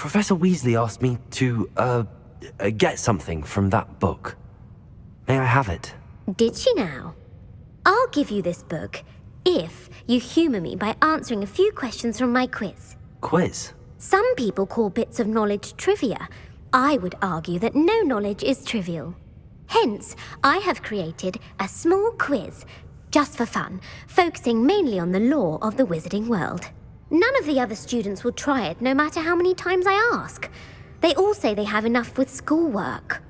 Professor Weasley asked me to, get something from that book. May I have it? Did she now? I'll give you this book if you humour me by answering a few questions from my quiz. Quiz? Some people call bits of knowledge trivia. I would argue that no knowledge is trivial. Hence, I have created a small quiz, just for fun, focusing mainly on the lore of the wizarding world. None of the other students will try it, no matter how many times I ask. They all say they have enough with schoolwork.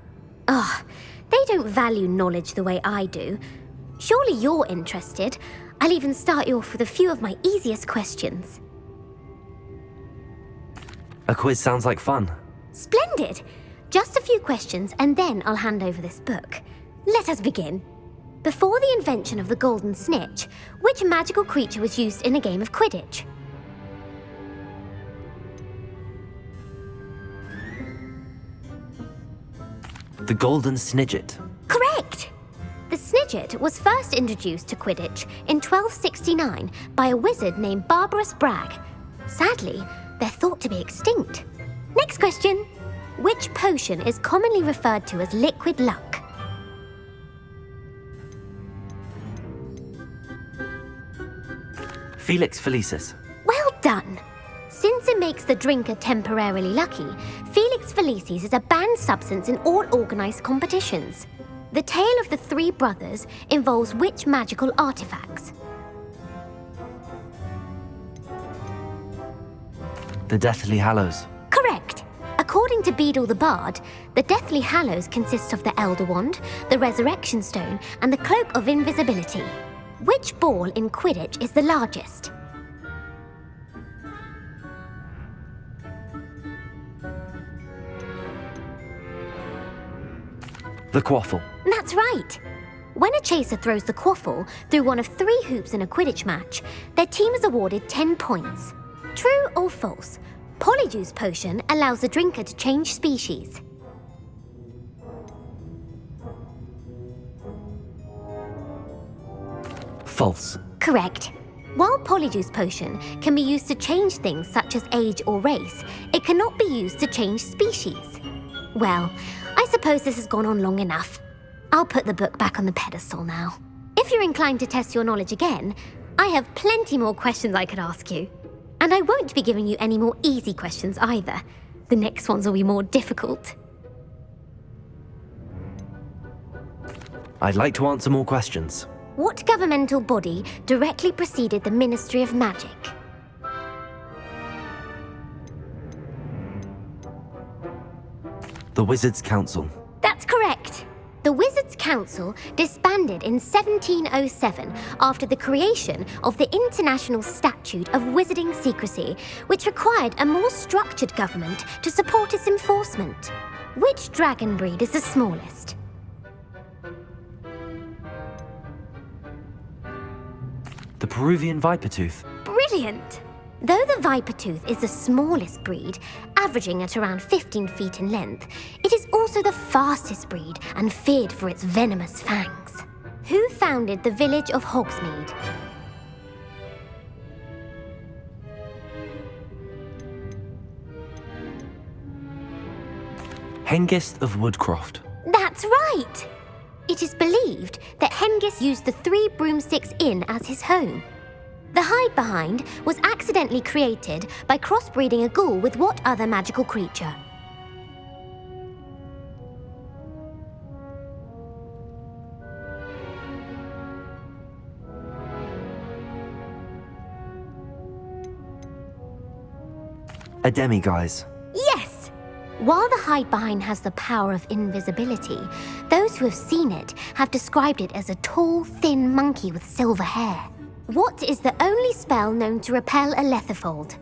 They don't value knowledge the way I do. Surely you're interested. I'll even start you off with a few of my easiest questions. A quiz sounds like fun. Splendid! Just a few questions and then I'll hand over this book. Let us begin. Before the invention of the golden snitch, which magical creature was used in a game of Quidditch? The golden snidget. Correct! The snidget was first introduced to Quidditch in 1269 by a wizard named Barbarous Bragg. Sadly, they're thought to be extinct. Next question. Which potion is commonly referred to as liquid luck? Felix Felicis. Well done! Since it makes the drinker temporarily lucky, Felix Felicis is a banned substance in all organised competitions. The tale of the three brothers involves which magical artifacts? The Deathly Hallows. Correct! According to Beadle the Bard, the Deathly Hallows consists of the Elder Wand, the Resurrection Stone, and the Cloak of Invisibility. Which ball in Quidditch is the largest? The quaffle. That's right! When a chaser throws the quaffle through one of 3 hoops in a Quidditch match, their team is awarded 10 points. True or false? Polyjuice Potion allows the drinker to change species. False. Correct. While Polyjuice Potion can be used to change things such as age or race, it cannot be used to change species. Well, I suppose this has gone on long enough. I'll put the book back on the pedestal now. If you're inclined to test your knowledge again, I have plenty more questions I could ask you. And I won't be giving you any more easy questions either. The next ones will be more difficult. I'd like to answer more questions. What governmental body directly preceded the Ministry of Magic? The Wizards' Council. That's correct. The Wizards' Council disbanded in 1707 after the creation of the International Statute of Wizarding Secrecy, which required a more structured government to support its enforcement. Which dragon breed is the smallest? The Peruvian Vipertooth. Brilliant! Though the Vipertooth is the smallest breed, averaging at around 15 feet in length, it is also the fastest breed and feared for its venomous fangs. Who founded the village of Hogsmeade? Hengist of Woodcroft. That's right! It is believed that Hengist used the 3 Broomsticks Inn as his home. The hide-behind was accidentally created by crossbreeding a ghoul with what other magical creature? A demiguise. Yes! While the hide-behind has the power of invisibility, those who have seen it have described it as a tall, thin monkey with silver hair. What is the only spell known to repel a lethifold?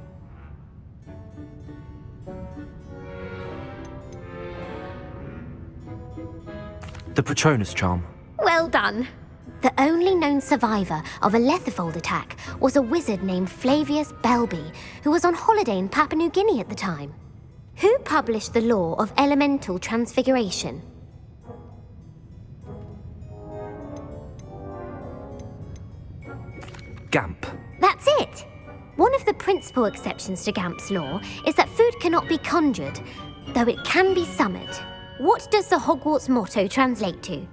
The Patronus Charm. Well done. The only known survivor of a lethifold attack was a wizard named Flavius Belby, who was on holiday in Papua New Guinea at the time. Who published the law of elemental transfiguration? Gamp. That's it! One of the principal exceptions to Gamp's law is that food cannot be conjured, though it can be summoned. What does the Hogwarts motto translate to?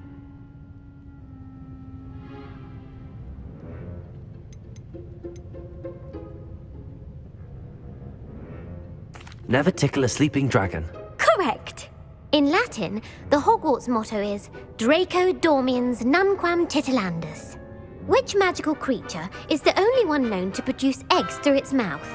Never tickle a sleeping dragon. Correct! In Latin, the Hogwarts motto is Draco Dormiens Nunquam Titilandus. Which magical creature is the only one known to produce eggs through its mouth?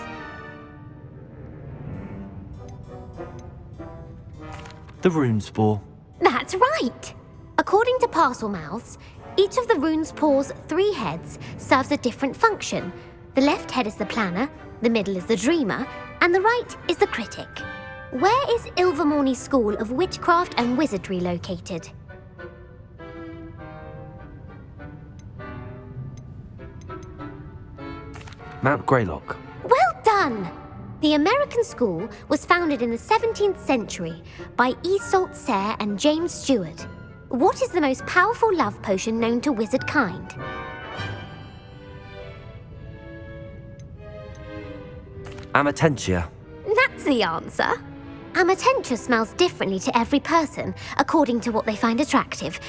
The Runespore. That's right! According to Parselmouths, each of the Runespore's 3 heads serves a different function. The left head is the planner, the middle is the dreamer, and the right is the critic. Where is Ilvermorny School of Witchcraft and Wizardry located? Mount Greylock. Well done! The American school was founded in the 17th century by Iseult Sayre and James Stewart. What is the most powerful love potion known to wizard kind? Amatentia. That's the answer. Amatentia smells differently to every person according to what they find attractive,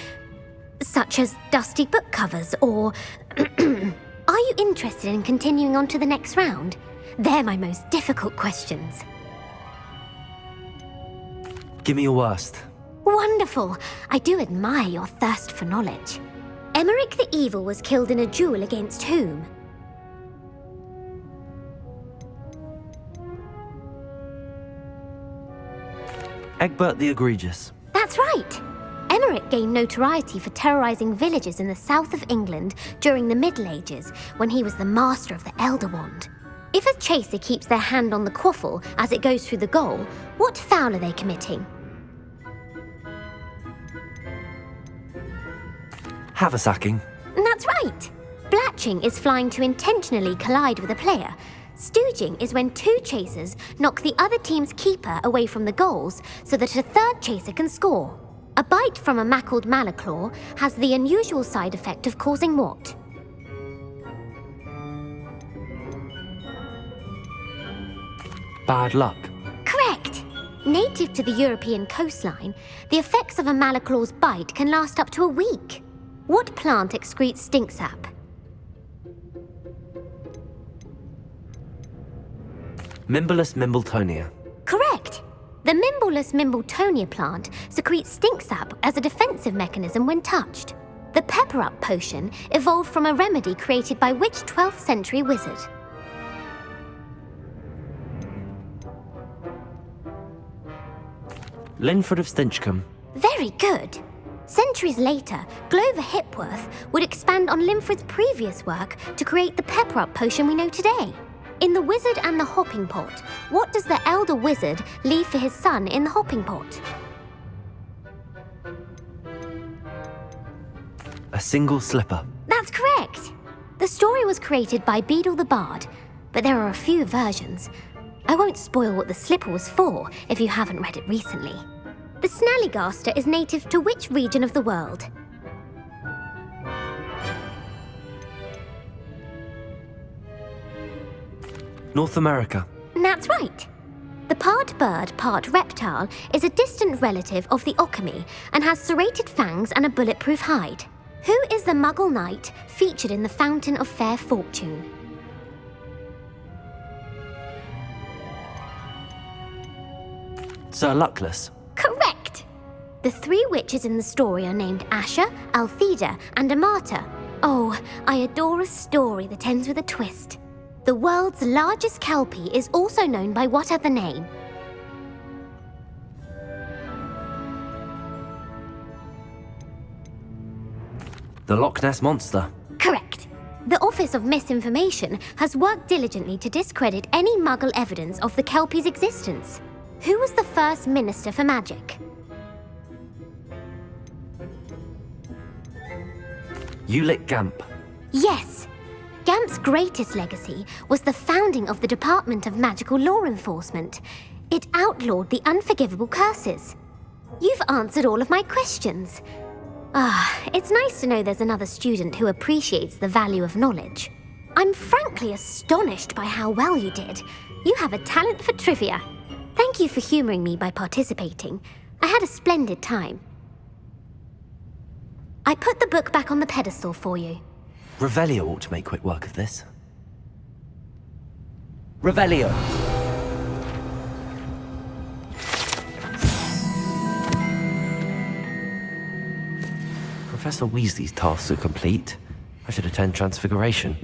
such as dusty book covers or... Are you interested in continuing on to the next round? They're my most difficult questions. Give me your worst. Wonderful! I do admire your thirst for knowledge. Emeric the Evil was killed in a duel against whom? Egbert the Egregious. That's right! Emeric gained notoriety for terrorizing villages in the south of England during the Middle Ages when he was the master of the Elder Wand. If a chaser keeps their hand on the quaffle as it goes through the goal, what foul are they committing? Haversacking. That's right! Blatching is flying to intentionally collide with a player. Stooging is when 2 chasers knock the other team's keeper away from the goals so that a third chaser can score. A bite from a mackled malaclaw has the unusual side effect of causing what? Bad luck. Correct! Native to the European coastline, the effects of a malaclaw's bite can last up to a week. What plant excretes stink sap? Mimblelus Mimbletonia. Correct! The Mimblelus Mimbletonia plant secretes stink sap as a defensive mechanism when touched. The Pepper-Up potion evolved from a remedy created by which 12th century wizard? Linford of Stinchcombe. Very good! Centuries later, Glover Hipworth would expand on Linford's previous work to create the Pepper-Up potion we know today. In The Wizard and the Hopping Pot, what does the elder wizard leave for his son in the hopping pot? A single slipper. That's correct! The story was created by Beadle the Bard, but there are a few versions. I won't spoil what the slipper was for if you haven't read it recently. The Snallygaster is native to which region of the world? North America. That's right. The part bird, part reptile is a distant relative of the Occamy and has serrated fangs and a bulletproof hide. Who is the Muggle knight featured in the Fountain of Fair Fortune? Sir Luckless. Correct! The 3 witches in the story are named Asha, Altheda, and Amata. Oh, I adore a story that ends with a twist. The world's largest kelpie is also known by what other name? The Loch Ness Monster. Correct. The Office of Misinformation has worked diligently to discredit any Muggle evidence of the kelpie's existence. Who was the first Minister for Magic? Ulick Gamp. Yes! Gamp's greatest legacy was the founding of the Department of Magical Law Enforcement. It outlawed the unforgivable curses. You've answered all of my questions. It's nice to know there's another student who appreciates the value of knowledge. I'm frankly astonished by how well you did. You have a talent for trivia. Thank you for humoring me by participating. I had a splendid time. I put the book back on the pedestal for you. Revelio ought to make quick work of this. Revelio! Professor Weasley's tasks are complete. I should attend Transfiguration.